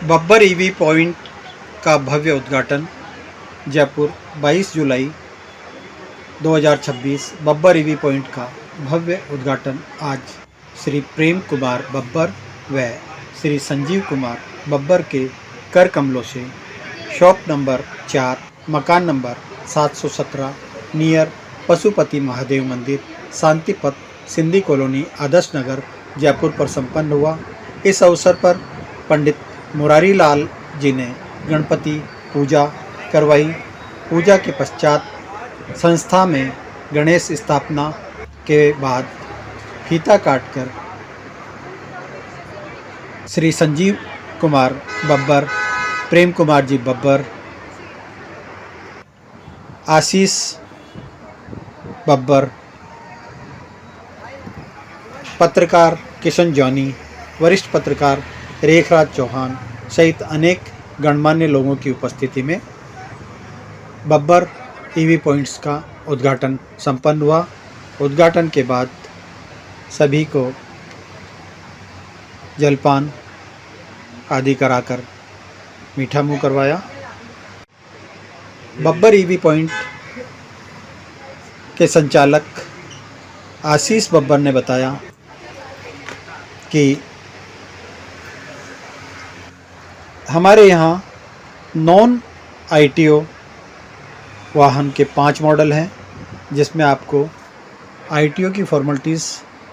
Babbar EV point का भव्य उद्घाटन जयपुर 22 जुलाई 2026। Babbar EV point का भव्य उद्घाटन आज श्री प्रेम कुमार बब्बर व श्री संजीव कुमार बब्बर के कर कमलों से शॉप नंबर 4 मकान नंबर 717 नियर पशुपति महादेव मंदिर शांति पथ सिंधी कॉलोनी आदर्श नगर जयपुर पर संपन्न हुआ। इस अवसर पर पंडित मुरारी लाल जी ने गणपति पूजा करवाई। पूजा के पश्चात संस्था में गणेश स्थापना के बाद फीता काटकर श्री संजीव कुमार बब्बर, प्रेम कुमार जी बब्बर, आशीष बब्बर, पत्रकार किशन जॉनी, वरिष्ठ पत्रकार रेखराज चौहान सहित अनेक गणमान्य लोगों की उपस्थिति में बब्बर ईवी पॉइंट्स का उद्घाटन संपन्न हुआ। उद्घाटन के बाद सभी को जलपान आदि कराकर मीठा मुंह करवाया। बब्बर ईवी पॉइंट के संचालक आशीष बब्बर ने बताया कि हमारे यहाँ नॉन ITO वाहन के 5 मॉडल हैं, जिसमें आपको ITO की फॉर्मेलिटीज़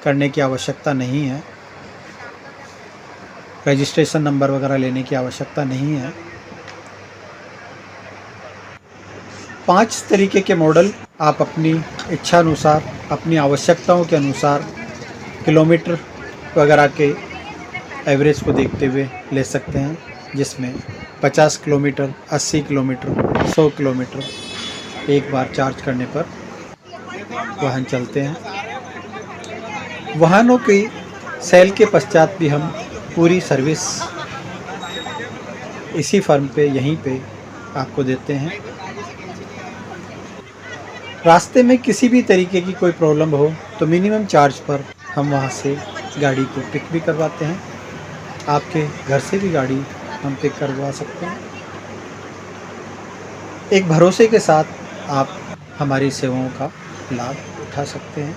करने की आवश्यकता नहीं है, रजिस्ट्रेशन नंबर वगैरह लेने की आवश्यकता नहीं है। 5 तरीके के मॉडल आप अपनी इच्छा अनुसार, अपनी आवश्यकताओं के अनुसार किलोमीटर वगैरह के एवरेज को देखते हुए ले सकते हैं, जिसमें 50 किलोमीटर, 80 किलोमीटर, 100 किलोमीटर एक बार चार्ज करने पर वाहन चलते हैं। वाहनों की सेल के पश्चात भी हम पूरी सर्विस इसी फर्म पे, यहीं पे आपको देते हैं। रास्ते में किसी भी तरीके की कोई प्रॉब्लम हो तो मिनिमम चार्ज पर हम वहाँ से गाड़ी को पिक भी करवाते हैं। आपके घर से भी गाड़ी हम पिक करवा सकते हैं। एक भरोसे के साथ आप हमारी सेवाओं का लाभ उठा सकते हैं।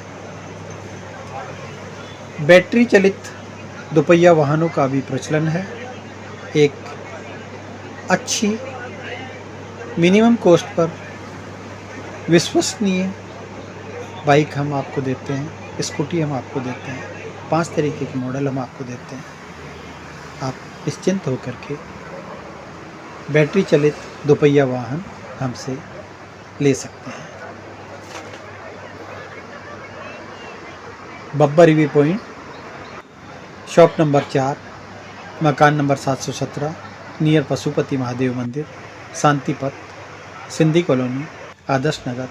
बैटरी चलित दोपहिया वाहनों का भी प्रचलन है। एक अच्छी मिनिमम कॉस्ट पर विश्वसनीय बाइक हम आपको देते हैं, स्कूटी हम आपको देते हैं, 5 तरीके के मॉडल हम आपको देते हैं। आप निश्चिंत होकर के बैटरी चलित दोपहिया वाहन हमसे ले सकते हैं। Babbar EV point, shop number 4 मकान नंबर 717 नियर पशुपति महादेव मंदिर शांति पथ सिंधी कॉलोनी आदर्श नगर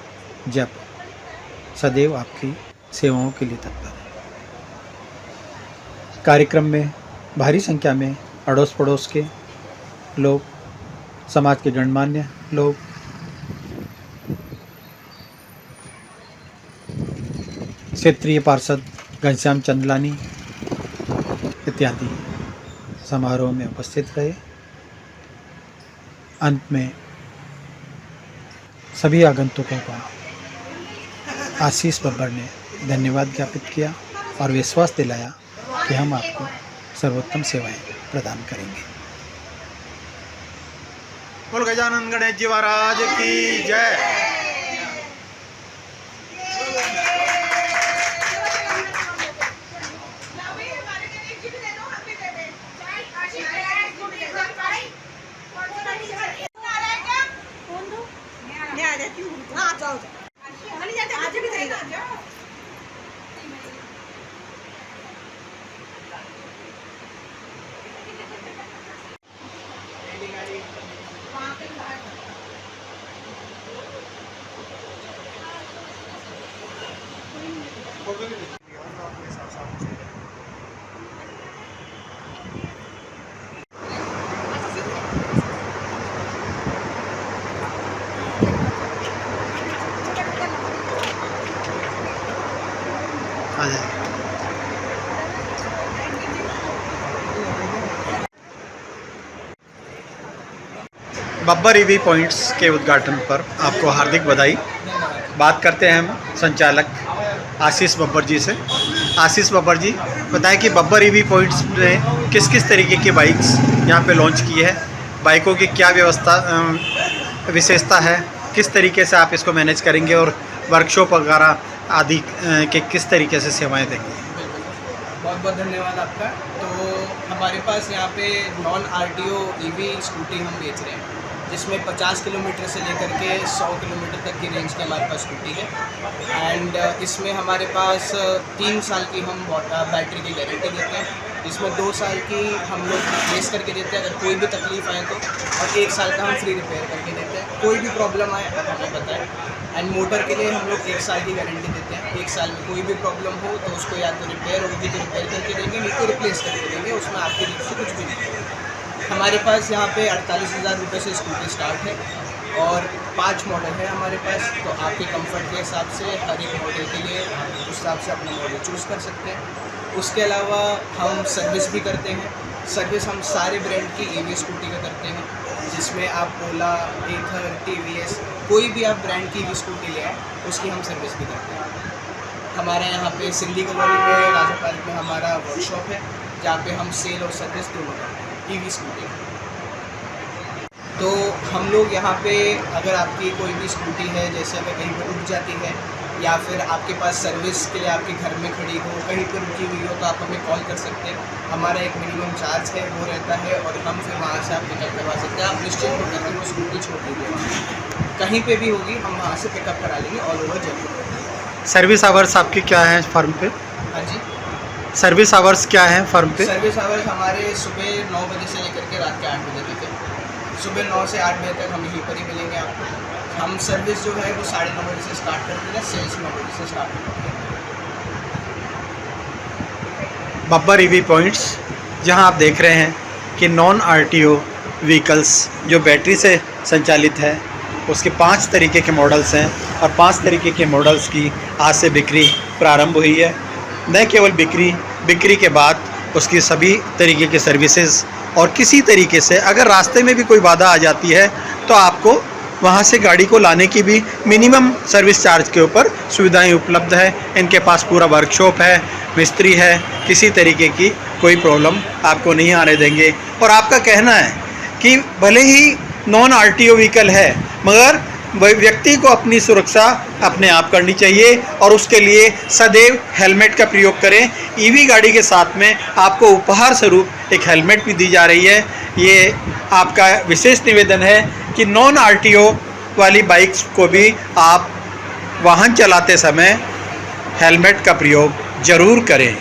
जयपुर सदैव आपकी सेवाओं के लिए तत्पर है। कार्यक्रम में भारी संख्या में अड़ोस पड़ोस के लोग, समाज के गणमान्य लोग, क्षेत्रीय पार्षद घनश्याम चंदलानी इत्यादि समारोह में उपस्थित रहे। अंत में सभी आगंतुकों का आशीष बब्बर ने धन्यवाद ज्ञापित किया और विश्वास दिलाया कि हम आपको सर्वोत्तम सेवाएं प्रदान करेंगे। बोल गजानन गणेश जी महाराज की जय। बब्बर ईवी पॉइंट्स के उद्घाटन पर आपको हार्दिक बधाई। बात करते हैं हम संचालक आशीष बब्बर जी से। आशीष बब्बर जी, बताएं कि बब्बर ईवी पॉइंट्स ने किस किस तरीके की बाइक्स यहाँ पे लॉन्च की है, बाइकों की क्या विशेषता है, किस तरीके से आप इसको मैनेज करेंगे और वर्कशॉप वगैरह आदि के किस तरीके से सेवाएं देंगे। बहुत बहुत धन्यवाद आपका। तो हमारे पास यहाँ पे नॉन आरटीओ ईवी स्कूटी हम बेच रहे हैं, जिसमें 50 किलोमीटर से लेकर के 100 किलोमीटर तक की रेंज की हमारे पास स्कूटी है। एंड इसमें हमारे पास 3 साल की हम बैटरी की गारंटी देते हैं, जिसमें 2 साल की हम लोग रिप्लेस करके देते हैं अगर कोई भी तकलीफ आए तो, और 1 साल का हम फ्री रिपेयर करके देते हैं। कोई भी प्रॉब्लम आए आप हमें बताएं। एंड मोटर के लिए हम लोग 1 साल की गारंटी देते हैं। 1 साल में कोई भी प्रॉब्लम हो तो उसको या तो रिपेयर होगी तो रिपेयर करके देंगे, नहीं तो रिप्लेस करके देंगे, उसमें आपकी तरफ से कुछ भी नहीं। हमारे पास यहाँ पे 48,000 रुपये से स्कूटी स्टार्ट है और 5 मॉडल है हमारे पास। तो आपके कंफर्ट के हिसाब से हर एक मॉडल के लिए आप उस हिसाब से अपना मॉडल चूज़ कर सकते हैं। उसके अलावा हम सर्विस भी करते हैं। सर्विस हम सारे ब्रांड की ईवी स्कूटी का करते हैं, जिसमें आप ओला, एथर, टीवीएस, कोई भी आप ब्रांड की ईवी स्कूटी ले आए उसकी हम सर्विस भी करते हैं। हमारे यहाँ पे सिंधी कॉलोनी में राजा पार्क में हमारा वर्कशॉप है, जहाँ पे हम सेल और सर्विस दोनों करते हैं ईवी स्कूटी। तो हम लोग यहाँ पे अगर आपकी कोई भी स्कूटी है, जैसे अगर कहीं पर रुक जाती है या फिर आपके पास सर्विस के लिए आपके घर में खड़ी हो, कहीं पर रुकी हुई हो, तो आप हमें कॉल कर सकते हैं। हमारा एक मिनिमम चार्ज है वो रहता है और हम फिर वहाँ से आप पिकअप करवा सकते हैं। आप निश्चिंत होकर के वो स्कूटी छोड़ दीजिए, कहीं पे भी होगी हम वहाँ से पिकअप करा लेंगे all over Jaipur. Service hours आपकी क्या है फर्म पे? हाँ जी, सर्विस आवर्स क्या है फर्म पे? सर्विस आवर्स हमारे सुबह 9 बजे से लेकर के रात के 8 बजे तक है। सुबह 9 से 8 बजे तक हम यहीं पर ही मिलेंगे आपको। हम सर्विस जो है वो 9:30 बजे से स्टार्ट करते हैं, सेल्स 9 बजे से स्टार्ट करते हैं। बब्बर ईवी पॉइंट्स, जहां आप देख रहे हैं कि नॉन आरटीओ व्हीकल्स जो बैटरी से संचालित है उसके 5 तरीके के मॉडल्स हैं और 5 तरीके के मॉडल्स की आज से बिक्री प्रारंभ हुई है। न केवल बिक्री के बाद उसकी सभी तरीके के सर्विसेज और किसी तरीके से अगर रास्ते में भी कोई बाधा आ जाती है तो आपको वहाँ से गाड़ी को लाने की भी मिनिमम सर्विस चार्ज के ऊपर सुविधाएं उपलब्ध है। इनके पास पूरा वर्कशॉप है, मिस्त्री है, किसी तरीके की कोई प्रॉब्लम आपको नहीं आने देंगे। और आपका कहना है कि भले ही नॉन आरटीओ व्हीकल है मगर व्यक्ति को अपनी सुरक्षा अपने आप करनी चाहिए और उसके लिए सदैव हेलमेट का प्रयोग करें। ईवी गाड़ी के साथ में आपको उपहार स्वरूप एक हेलमेट भी दी जा रही है। ये आपका विशेष निवेदन है कि नॉन आरटीओ वाली बाइक्स को भी आप वाहन चलाते समय हेलमेट का प्रयोग ज़रूर करें।